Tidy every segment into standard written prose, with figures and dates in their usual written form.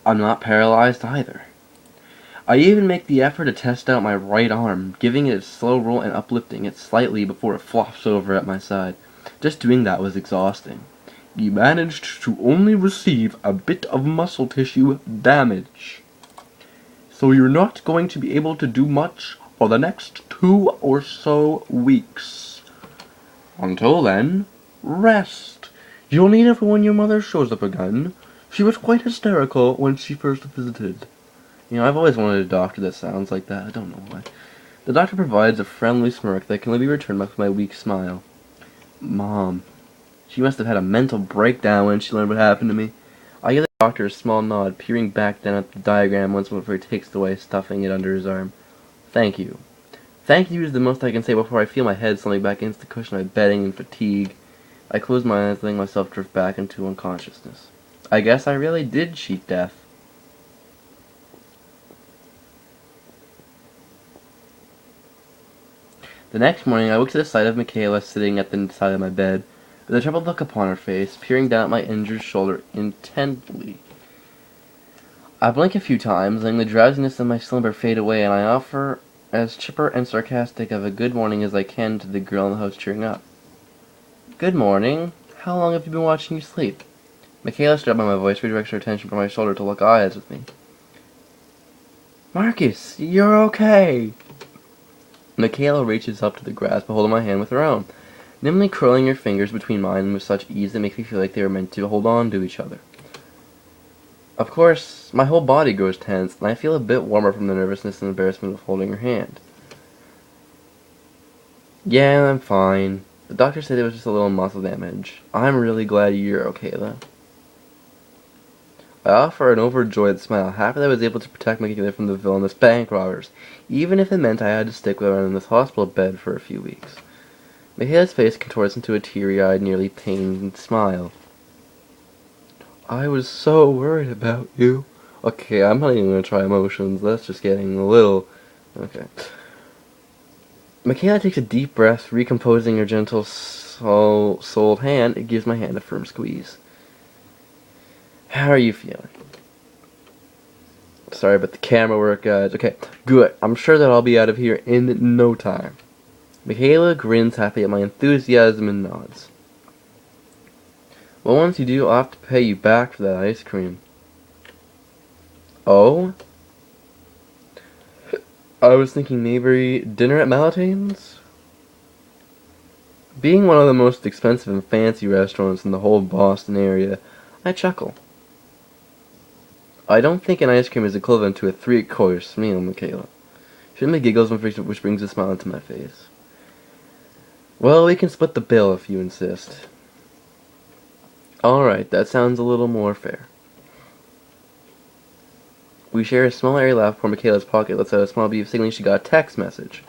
I'm not paralyzed either. I even make the effort to test out my right arm, giving it a slow roll and uplifting it slightly before it flops over at my side. Just doing that was exhausting. You managed to only receive a bit of muscle tissue damage, so you're not going to be able to do much for the next 2 or so weeks. Until then, rest. You'll need it for when your mother shows up again. She was quite hysterical when she first visited. You know, I've always wanted a doctor that sounds like that. I don't know why. The doctor provides a friendly smirk that can only be returned by my weak smile. Mom. She must have had a mental breakdown when she learned what happened to me. I give the doctor a small nod, peering back down at the diagram once before he takes it away, stuffing it under his arm. Thank you. Thank you is the most I can say before I feel my head slumping back against the cushion of my bedding in fatigue. I close my eyes, letting myself drift back into unconsciousness. I guess I really did cheat death. The next morning, I woke to the sight of Michaela sitting at the side of my bed, with a troubled look upon her face, peering down at my injured shoulder intently. I blink a few times, letting the drowsiness of my slumber fade away, and I offer as chipper and sarcastic of a good morning as I can to the girl in the house cheering up. Good morning. How long have you been watching you sleep? Michaela, struck by my voice, redirects her attention from my shoulder to lock eyes with me. Marcus, you're okay. Michaela reaches up to the grasp, holding my hand with her own, nimbly curling her fingers between mine with such ease that makes me feel like they were meant to hold on to each other. Of course, my whole body grows tense, and I feel a bit warmer from the nervousness and embarrassment of holding her hand. Yeah, I'm fine. The doctor said it was just a little muscle damage. I'm really glad you're okay, though. I offer an overjoyed smile, happy that I was able to protect Michaela from the villainous bank robbers, even if it meant I had to stick with her in this hospital bed for a few weeks. Michaela's face contorts into a teary-eyed, nearly pained smile. I was so worried about you. Okay, I'm not even going to try emotions. That's just getting a little... Okay. Michaela takes a deep breath, recomposing her gentle, souled hand. It gives my hand a firm squeeze. How are you feeling? Sorry about the camera work, guys. Okay, good. I'm sure that I'll be out of here in no time. Michaela grins happy at my enthusiasm and nods. Well, once you do, I'll have to pay you back for that ice cream. Oh? I was thinking maybe dinner at Malatane's? Being one of the most expensive and fancy restaurants in the whole Boston area, I chuckle. I don't think an ice cream is equivalent to a 3-course meal, Michaela. She only giggles, which brings a smile into my face. Well, we can split the bill if you insist. Alright, that sounds a little more fair. We share a small airy laugh before Michaela's pocket lets out a small beep, signaling she got a text message.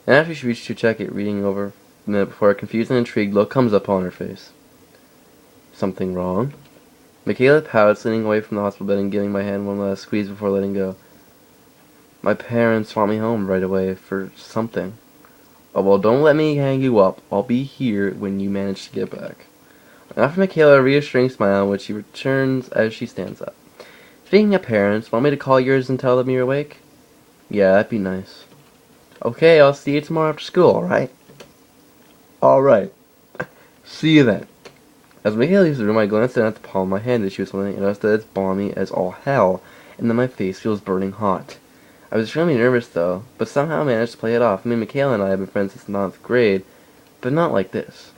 And after she reaches to check it, reading over a minute before a confused and intrigued look comes upon her face. Something wrong? Michaela pouts, leaning away from the hospital bed and giving my hand one last squeeze before letting go. My parents want me home right away for something. Oh, well, don't let me hang you up. I'll be here when you manage to get back. I offer Michaela a reassuring smile, which she returns as she stands up. Speaking of parents, want me to call yours and tell them you're awake? Yeah, that'd be nice. Okay, I'll see you tomorrow after school, alright? Alright. See you then. As Michaela leaves the room, I glance down at the palm of my hand that she was holding and notice that it's balmy as all hell, and then my face feels burning hot. I was extremely nervous, though, but somehow I managed to play it off. I mean, Michaela and I have been friends since 9th grade, but not like this.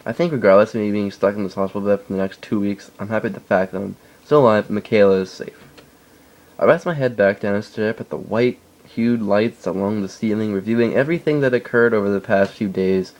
I think regardless of me being stuck in this hospital bed for the next 2 weeks, I'm happy at the fact that I'm still alive and Michaela is safe. I rest my head back down and stare up at the white-hued lights along the ceiling, reviewing everything that occurred over the past few days.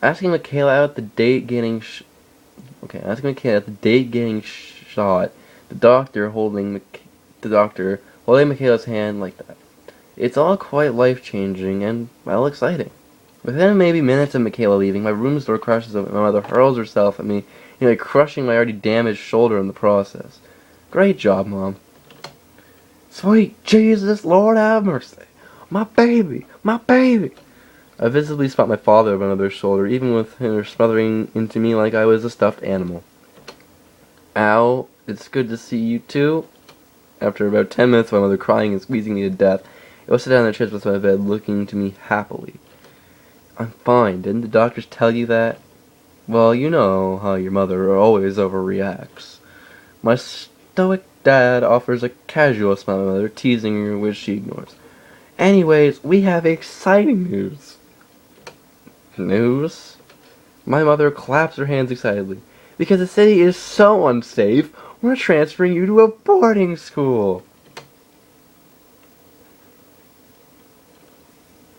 Asking Michaela out the date getting shot, the doctor holding Michaela's hand like that. It's all quite life-changing and, well, exciting. Within maybe minutes of Michaela leaving, my room's door crashes open and my mother hurls herself at me, nearly crushing my already damaged shoulder in the process. Great job, Mom. Sweet Jesus, Lord have mercy. My baby, my baby. I visibly spot my father over my mother's shoulder, even with her smothering into me like I was a stuffed animal. Ow, It's good to see you too. After about 10 minutes of my mother crying and squeezing me to death, I was sit down in the chair beside my bed, looking to me happily. I'm fine. Didn't the doctors tell you that? Well, you know how your mother always overreacts. My stoic dad offers a casual smile at my mother, teasing her, which she ignores. Anyways, we have exciting news. News? My mother claps her hands excitedly. Because the city is so unsafe, we're transferring you to a boarding school.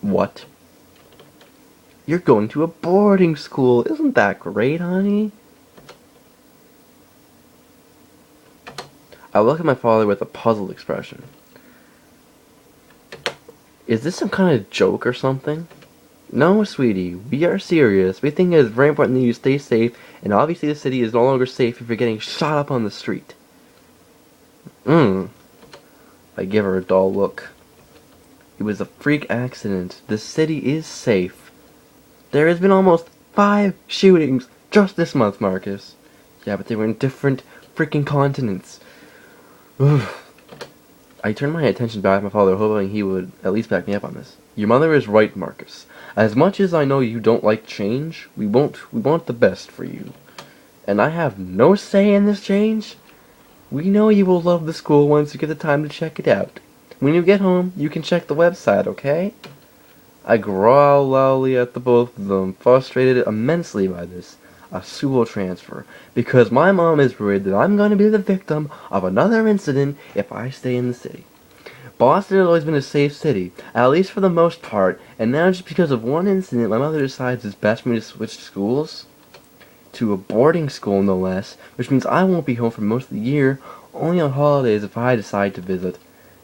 What? You're going to a boarding school. Isn't that great, honey? I look at my father with a puzzled expression. Is this some kind of joke or something? No, sweetie, we are serious. We think it is very important that you stay safe, and obviously the city is no longer safe if you're getting shot up on the street. I give her a dull look. It was a freak accident. The city is safe. There has been almost 5 shootings just this month, Marcus. Yeah, but they were in different freaking continents. I turned my attention back to my father, hoping he would at least back me up on this. Your mother is right, Marcus. As much as I know you don't like change, we want the best for you. And I have no say in this change. We know you will love the school once you get the time to check it out. When you get home, you can check the website, okay? I growl loudly at the both of them, frustrated immensely by this. A school transfer. Because my mom is worried that I'm going to be the victim of another incident if I stay in the city. Boston has always been a safe city, at least for the most part, and now just because of one incident, my mother decides it's best for me to switch schools? To a boarding school, no less, which means I won't be home for most of the year, only on holidays if I decide to visit.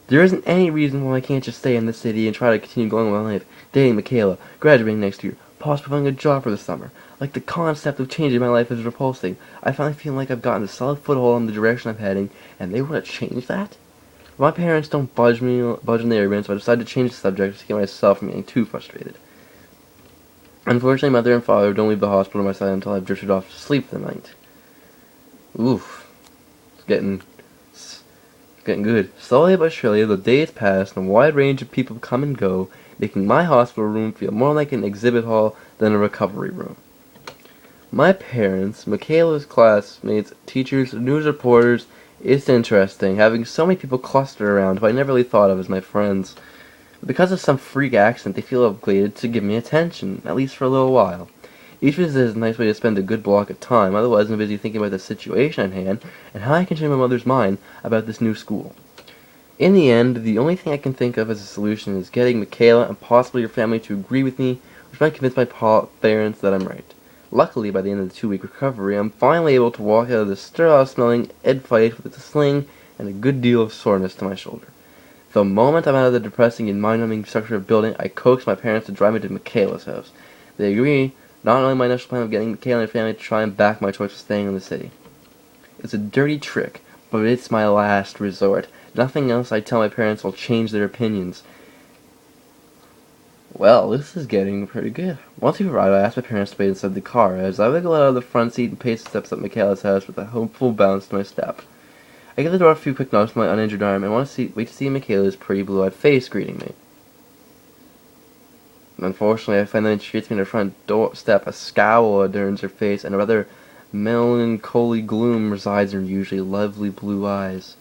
There isn't any reason why I can't just stay in the city and try to continue going with my life, dating Michaela, graduating next year, possibly finding a job for the summer. Like, the concept of changing my life is repulsing. I finally feel like I've gotten a solid foothold in the direction I'm heading, and they want to change that? My parents don't budge in the argument, so I decided to change the subject to keep myself from getting too frustrated. Unfortunately, mother and father don't leave the hospital by my side until I've drifted off to sleep for the night. Oof. It's getting good. Slowly but surely, the days pass and a wide range of people come and go, making my hospital room feel more like an exhibit hall than a recovery room. My parents, Michaela's classmates, teachers, news reporters, it's interesting having so many people clustered around who I never really thought of as my friends. But because of some freak accident, they feel obligated to give me attention, at least for a little while. Each visit is a nice way to spend a good block of time, otherwise I'm busy thinking about the situation at hand and how I can change my mother's mind about this new school. In the end, the only thing I can think of as a solution is getting Michaela and possibly your family to agree with me, which might convince my parents that I'm right. Luckily, by the end of the 2-week recovery, I'm finally able to walk out of the sterile-smelling Ed fight with a sling and a good deal of soreness to my shoulder. The moment I'm out of the depressing and mind-numbing structure of building, I coax my parents to drive me to Michaela's house. They agree, not only my initial plan of getting Michaela and her family to try and back my choice of staying in the city. It's a dirty trick, but it's my last resort. Nothing else I tell my parents will change their opinions. Well, this is getting pretty good. Once we arrive, I ask my parents to wait inside the car, as I wiggle out of the front seat and pace the steps up Michaela's house with a hopeful bounce to my step. I give the door a few quick knocks with my uninjured arm and wait to see Michaela's pretty blue-eyed face greeting me. Unfortunately, I find that when she greets me in her front step, a scowl adorns her face and a rather melancholy gloom resides in her usually lovely blue eyes.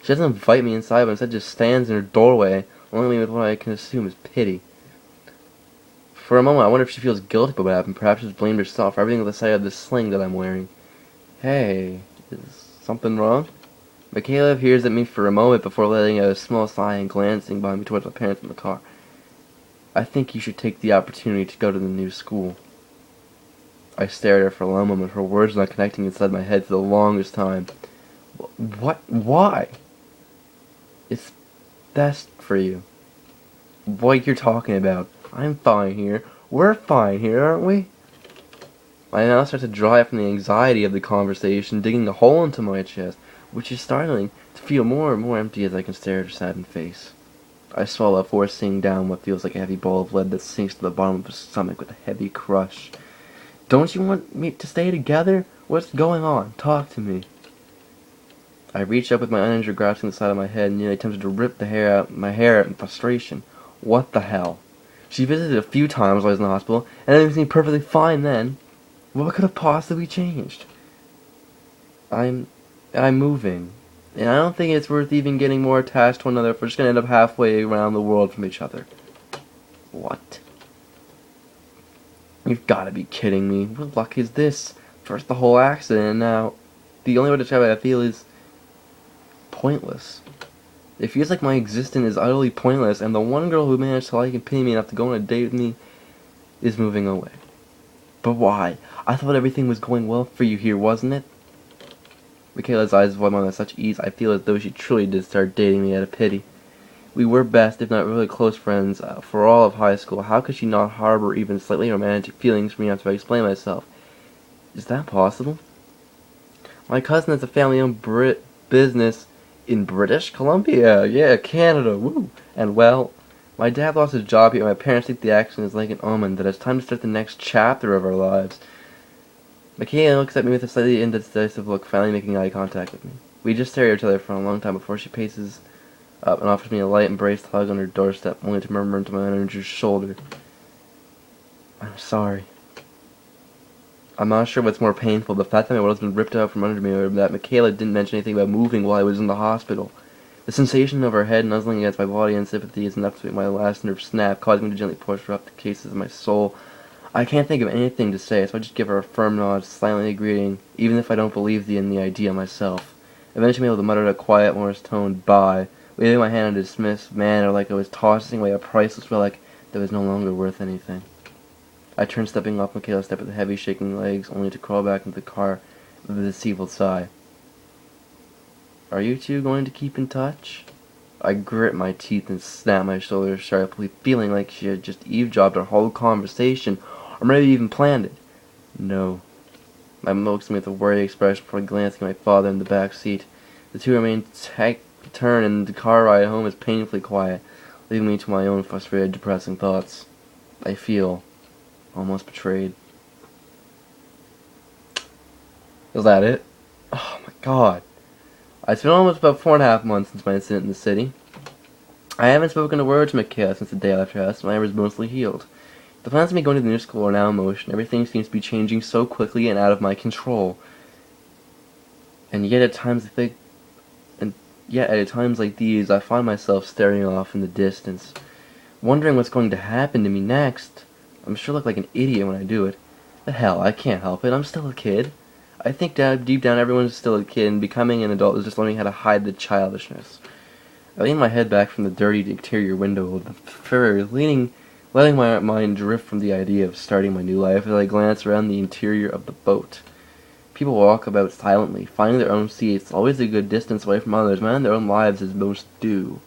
She doesn't invite me inside, but instead just stands in her doorway, looking at me with what I can assume is pity. For a moment, I wonder if she feels guilty about what happened. Perhaps she's blamed herself for everything at the sight of this sling that I'm wearing. Hey, is something wrong? Michaela peers at me for a moment before letting out a small sigh and glancing behind me towards my parents in the car. I think you should take the opportunity to go to the new school. I stared at her for a long moment, her words not connecting inside my head for the longest time. What? Why? It's best for you. What you're talking about. I'm fine here. We're fine here, aren't we? I now start to dry up from the anxiety of the conversation, digging a hole into my chest, which is startling to feel more and more empty as I can stare at her saddened face. I swallow, forcing down what feels like a heavy ball of lead that sinks to the bottom of her stomach with a heavy crush. Don't you want me to stay together? What's going on? Talk to me. I reached up with my uninjured grasping the side of my head and nearly attempted to rip the hair out my hair in frustration. What the hell? She visited a few times while I was in the hospital, and everything seemed perfectly fine then. What could have possibly changed? I'm moving. And I don't think it's worth even getting more attached to one another if we're just gonna end up halfway around the world from each other. What? You've gotta be kidding me. What luck is this? First the whole accident, and now the only way to describe it I feel is pointless. It feels like my existence is utterly pointless, and the one girl who managed to like and pay me enough to go on a date with me is moving away. But why? I thought everything was going well for you here, wasn't it? Michaela's eyes avoid mine with such ease, I feel as though she truly did start dating me out of pity. We were best, if not really close friends, for all of high school. How could she not harbor even slightly romantic feelings for me after I explain myself? Is that possible? My cousin has a family-owned business in British Columbia. Yeah, Canada. Woo! And well, my dad lost his job here, and my parents think the accident is like an omen that it's time to start the next chapter of our lives. Michaela looks at me with a slightly indecisive look, finally making eye contact with me. We just stare at each other for a long time before she paces up and offers me a light embraced hug on her doorstep, only to murmur into my uninjured shoulder, "I'm sorry." I'm not sure what's more painful, the fact that my world has been ripped out from under me, or that Michaela didn't mention anything about moving while I was in the hospital. The sensation of her head nuzzling against my body in sympathy is enough to make my last nerve snap, causing me to gently push her up the cases of my soul. I can't think of anything to say, so I just give her a firm nod, silently agreeing, even if I don't believe in the idea myself. Eventually I'm able to mutter a quiet, Morris tone, "Bye," waving my hand in a dismissive manner like I was tossing away a priceless relic that was no longer worth anything. I turned, stepping off Michaela's step with heavy, shaking legs, only to crawl back into the car with a deceitful sigh. "Are you two going to keep in touch?" I grit my teeth and snap my shoulders sharply, feeling like she had just eavesdropped our whole conversation, or maybe even planned it. "No." My mouth looks at me with a worried expression before glancing at my father in the back seat. The two remain turn, and the car ride home is painfully quiet, leaving me to my own frustrated, depressing thoughts. I feel almost betrayed. Is that it? Oh my god. It's been almost about 4.5 months since my incident in the city. I haven't spoken a word to Michaela since the day after us, when I was mostly healed. The plans of me going to the new school are now in motion. Everything seems to be changing so quickly and out of my control. And yet at times like these, I find myself staring off in the distance, wondering what's going to happen to me next. I'm sure I look like an idiot when I do it. But hell, I can't help it. I'm still a kid. I think deep down everyone's still a kid, and becoming an adult is just learning how to hide the childishness. I lean my head back from the dirty interior window of the ferry, letting my mind drift from the idea of starting my new life as I glance around the interior of the boat. People walk about silently, finding their own seats, always a good distance away from others, minding their own lives as most do.